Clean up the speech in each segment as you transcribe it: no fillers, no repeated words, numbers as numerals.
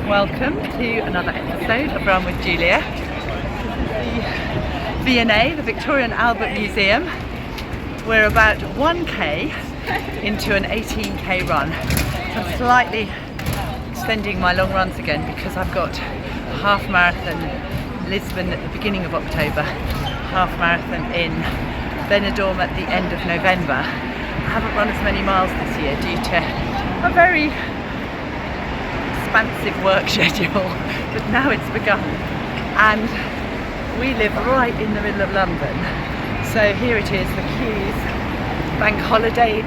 Welcome to another episode of Run with Julia. The V&A, the Victoria and Albert Museum. We're about 1k into an 18k run. So I'm slightly extending my long runs again because I've got a half marathon in Lisbon at the beginning of October, half marathon in Benidorm at the end of November. I haven't run as many miles this year due to a very expansive work schedule, but now it's begun and we live right in the middle of London. So here it is, the queues, bank holiday,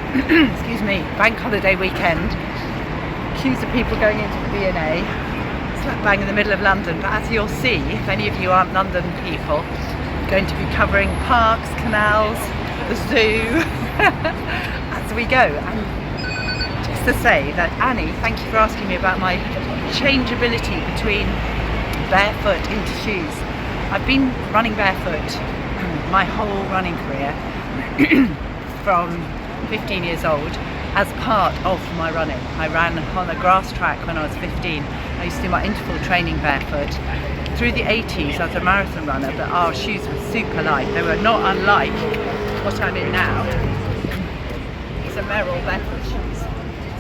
bank holiday weekend, queues of people going into the V&A, slap bang in the middle of London. But as you'll see, if any of you aren't London people, I'm going to be covering parks, canals, the zoo as we go. And to say that Annie, thank you for asking me about my changeability between barefoot into shoes. I've been running barefoot my whole running career from 15 years old as part of my running. I ran on a grass track when I was 15. I used to do my interval training barefoot. Through the 80s I was a marathon runner, but our shoes were super light. They were not unlike what I'm in now. These are Merrill barefoot shoes.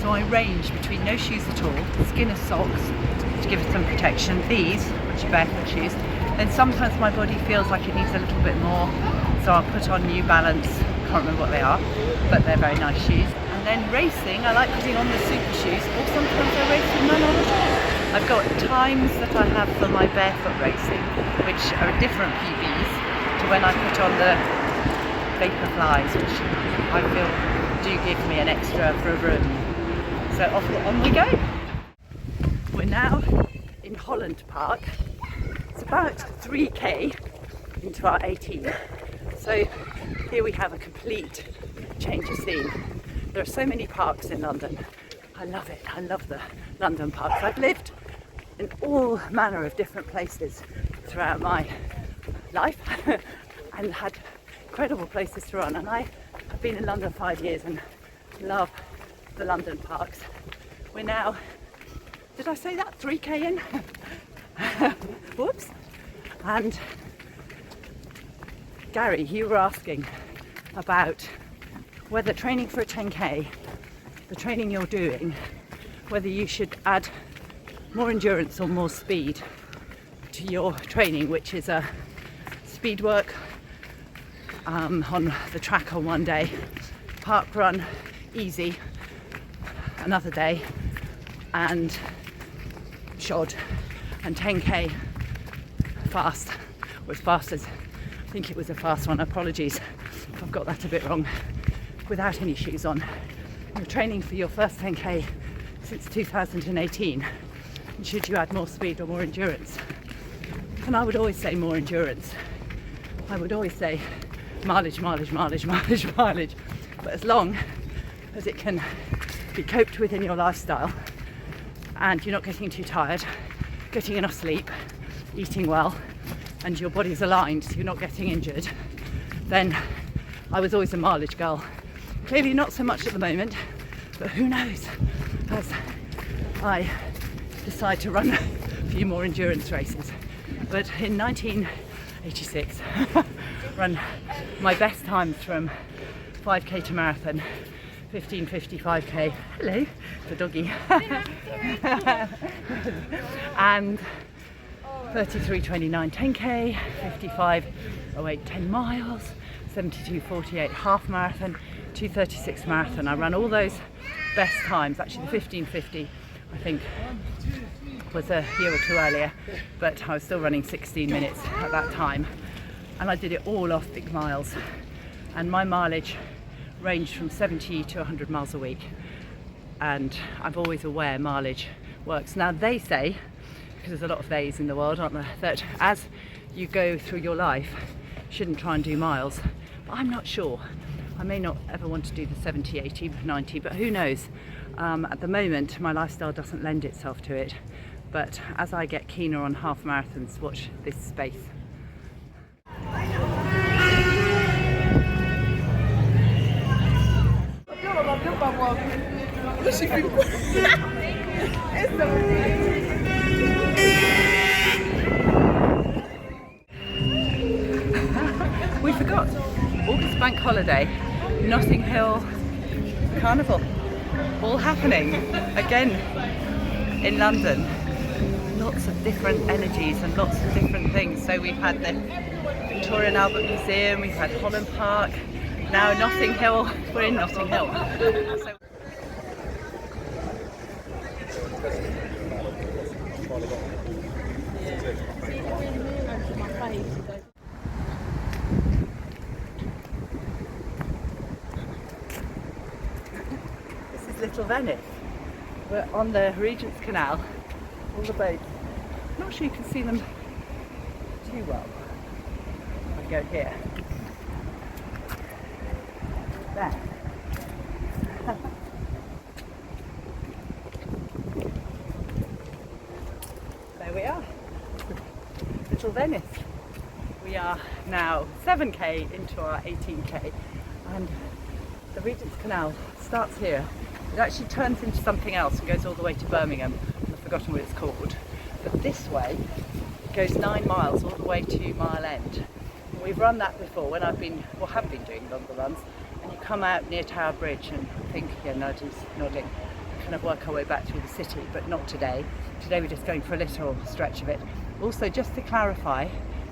So I range between no shoes at all, Skinner socks to give it some protection, these, which are barefoot shoes, then sometimes my body feels like it needs a little bit more, so I'll put on New Balance, can't remember what they are, but they're very nice shoes. And then racing, I like putting on the super shoes, or sometimes I race with none on at all. I've got times that I have for my barefoot racing, which are different PBs to when I put on the Vaporflies, which I feel do give me an extra vroom. So on we go. We're now in Holland Park. It's about 3k into our 18. So here we have a complete change of scene. There are so many parks in London. I love it. I love the London parks. I've lived in all manner of different places throughout my life and had incredible places to run. And I have been in London 5 years and love the London parks. We're now, did I say that? 3k in? Whoops. And Gary, you were asking about whether training for a 10k, the training you're doing, whether you should add more endurance or more speed to your training, which is a speed work on the track on one day, park run easy another day, and shod, and 10k fast, or as fast as, I think it was a fast one, apologies if I've got that a bit wrong, without any shoes on. You're training for your first 10k since 2018, and should you add more speed or more endurance? And I would always say more endurance. I would always say mileage, but as long as it can be coped with in your lifestyle and you're not getting too tired, getting enough sleep, eating well, and your body's aligned so you're not getting injured, then I was always a mileage girl. Clearly not so much at the moment, but who knows, as I decide to run a few more endurance races. But in 1986 run my best times from 5k to marathon, 15:55k, hello, the doggy, and 33:29 10k, 55:08 10 miles, 72:48 half marathon, 2:36 marathon. I ran all those best times. Actually the 15:50 I think was a year or two earlier, but I was still running 16 minutes at that time, and I did it all off big miles, and my mileage ranged from 70 to 100 miles a week, and I'm always aware mileage works. Now they say, because there's a lot of theys in the world, aren't there, that as you go through your life you shouldn't try and do miles, but I'm not sure. I may not ever want to do the 70, 80, 90, but who knows. At the moment my lifestyle doesn't lend itself to it, but as I get keener on half marathons, watch this space. It's so We forgot, August bank holiday, Notting Hill Carnival, all happening again in London. Lots of different energies and lots of different things. So we've had the Victoria and Albert Museum, we've had Holland Park, now Notting Hill. We're in Notting Hill. So this is Little Venice. We're on the Regent's Canal, all the boats. I'm not sure you can see them too well. I go here. There. There we are. Little Venice. We are now 7k into our 18k, and the Regent's Canal starts here. It actually turns into something else and goes all the way to Birmingham. I've forgotten what it's called. But this way goes 9 miles all the way to Mile End. And we've run that before when have been doing longer runs. And you come out near Tower Bridge and think, yeah, nodding, kind of work our way back through the city, but not today. Today we're just going for a little stretch of it. Also, just to clarify,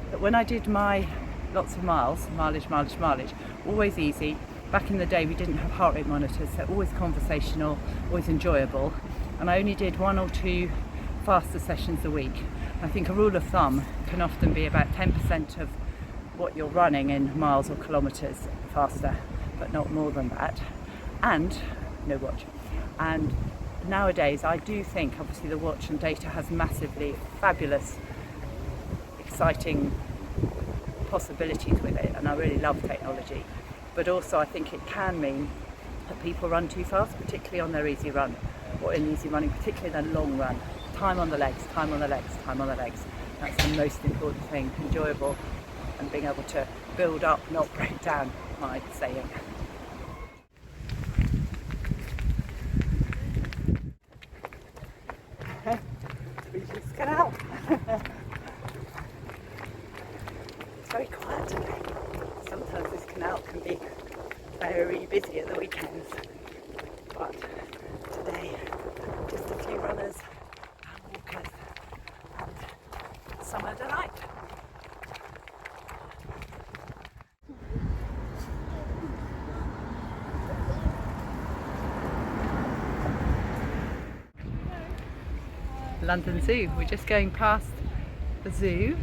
that when I did my lots of mileage, always easy. Back in the day we didn't have heart rate monitors, so always conversational, always enjoyable. And I only did 1 or 2 faster sessions a week. I think a rule of thumb can often be about 10% of what you're running in miles or kilometres faster, but not more than that. And no watch. And nowadays I do think obviously the watch and data has massively fabulous, exciting possibilities with it, and I really love technology. But also I think it can mean that people run too fast, particularly on their easy run, or in easy running, particularly their long run. Time on the legs, time on the legs, time on the legs. That's the most important thing, enjoyable, and being able to build up, not break down, my saying. Regent's Canal. It's very quiet today. Sometimes this canal can be very busy at the weekends, but today just a few runners and walkers and summer delight. London Zoo. We're just going past the zoo,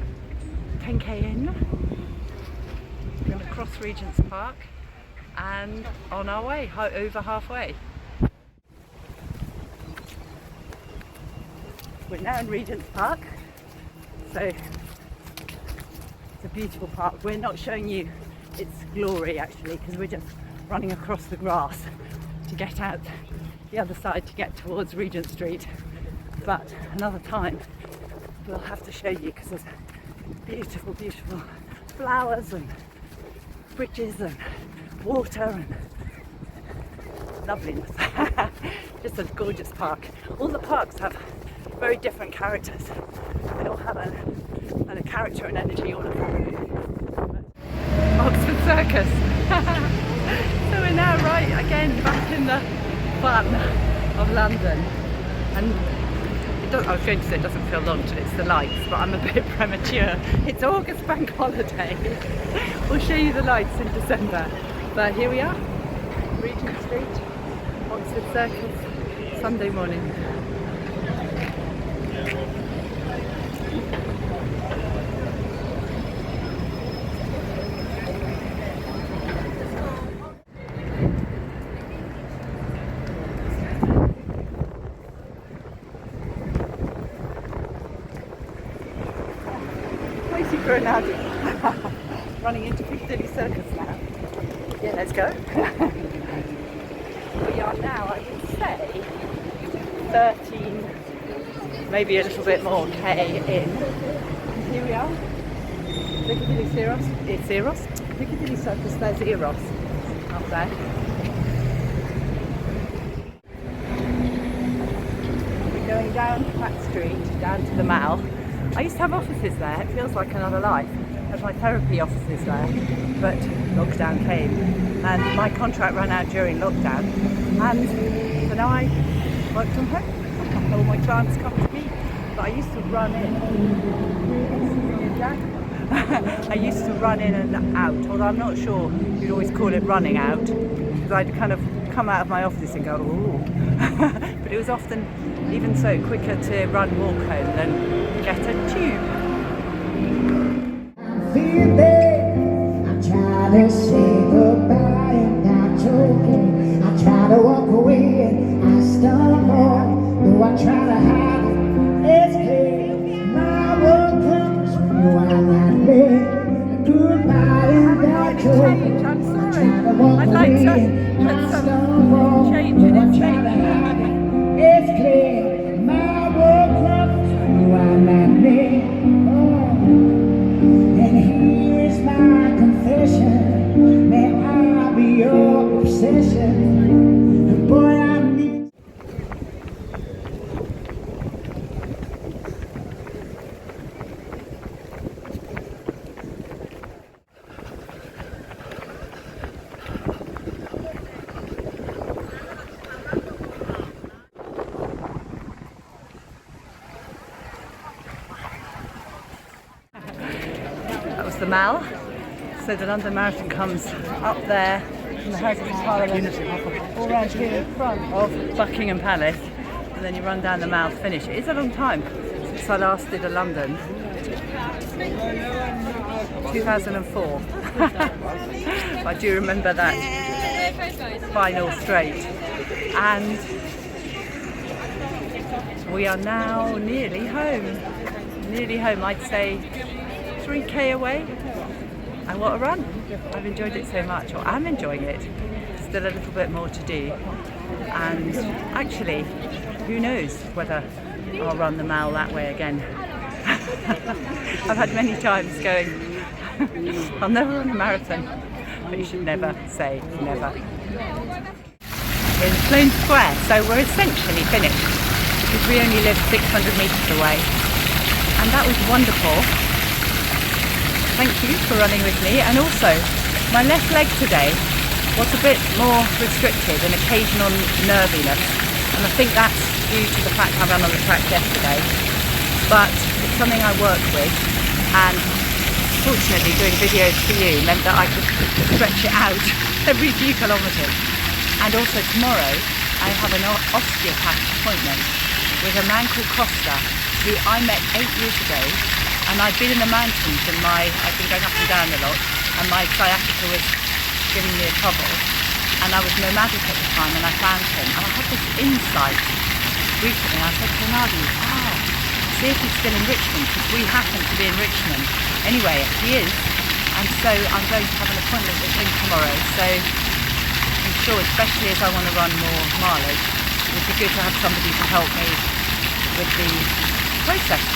10k in. We're going to cross Regent's Park and on our way, over halfway. We're now in Regent's Park, so it's a beautiful park. We're not showing you its glory actually, because we're just running across the grass to get out the other side to get towards Regent Street. But another time we'll have to show you, because there's beautiful, beautiful flowers and bridges and water and loveliness. Just a gorgeous park. All the parks have very different characters. They all have a character and energy, all of them. Oxford Circus. So we're now right again back in the fun of London. And I was going to say it doesn't feel long till it's the lights, but I'm a bit premature. It's August bank holiday. We'll show you the lights in December. But here we are, Regent Street, Oxford Circus, Sunday morning. Running into Piccadilly Circus now. Yeah, let's go. We are now, I would say, 13, maybe a little bit more K in. And here we are. Piccadilly Circus, there's Eros up there. We're going down that street, down to the Mall. I used to have offices there. It feels like another life. I had my therapy offices there, but lockdown came and my contract ran out during lockdown, and so now I work from home. All my clients come to me, but I used to run in. I used to run in and out, although I'm not sure you'd always call it running out, because I'd kind of come out of my office and go, ooh. But it was often, even so, quicker to run walk home than get a tube. I try to say goodbye and not joking. I try to walk away and I stumble. Though I try to hide it, it's clear. My world comes when you are not there. Goodbye and not joking. I'm sorry. I'd like to put some change in it. It's clear. My world comes when you are not there. And here is my confession. May I be your obsession. Boy, I need. That was the Mall. So the London Marathon comes up there from the Houses of Parliament, all round here in front of Buckingham Palace, and then you run down the Mall to finish. It is a long time since I last did a London. 2004. I do remember that final straight. And we are now nearly home. Nearly home, I'd say 3k away. And what a run! I've enjoyed it so much, or I'm enjoying it. Still a little bit more to do. And actually, who knows whether I'll run the Mall that way again. I've had many times going, I'll never run a marathon, but you should never say never. In Sloane Square, so we're essentially finished because we only live 600 metres away, and that was wonderful. Thank you for running with me, and also my left leg today was a bit more restricted and occasional nerviness, and I think that's due to the fact I ran on the track yesterday, but it's something I work with, and fortunately doing videos for you meant that I could stretch it out every few kilometres. And also tomorrow I have an osteopath appointment with a man called Costa, who I met 8 years ago. And I'd been in the mountains and I'd been going up and down a lot, and my sciatica was giving me a trouble, and I was nomadic at the time, and I found him, and I had this insight recently. I said to Nadi, see if he's still in Richmond, because we happen to be in Richmond. Anyway, he is, and so I'm going to have an appointment with him tomorrow, so I'm sure, especially as I want to run more mileage, it would be good to have somebody to help me with the process.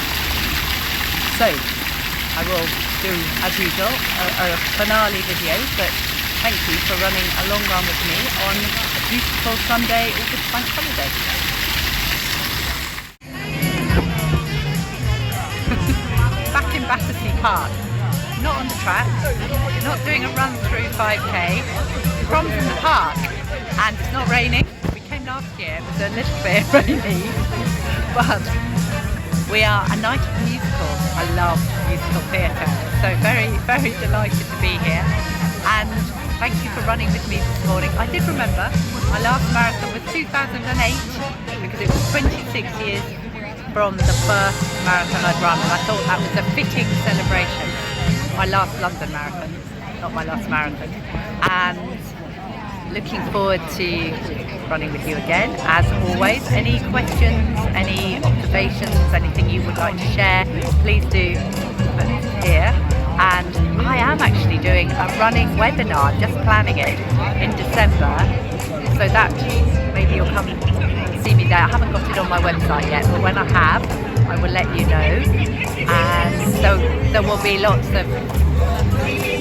So, I will do, as usual, a finale video, but thank you for running a long run with me on a beautiful Sunday August bank holiday. Back in Battersea Park, not on the track, not doing a run through 5k, from the park, and it's not raining. We came last year, it was a little bit rainy, but we are a night of musicals. I love musical theatre, so very, very delighted to be here. And thank you for running with me this morning. I did remember my last marathon was 2008, because it was 26 years from the first marathon I'd run, and I thought that was a fitting celebration. My last London marathon, not my last marathon. And looking forward to running with you again. As always, any questions, any observations, anything you would like to share, please do put here. And I am actually doing a running webinar, just planning it, in December, so that maybe you'll come and see me there. I haven't got it on my website yet, but when I have, I will let you know. And so there will be lots of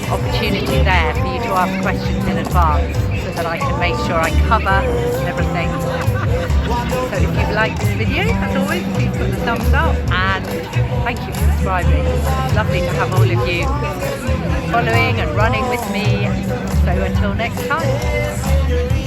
opportunity there for you to ask questions in advance, so that I can make sure I cover everything. So if you'd like this video, as always, please put the thumbs up, and thank you for subscribing. It's lovely to have all of you following and running with me. So until next time.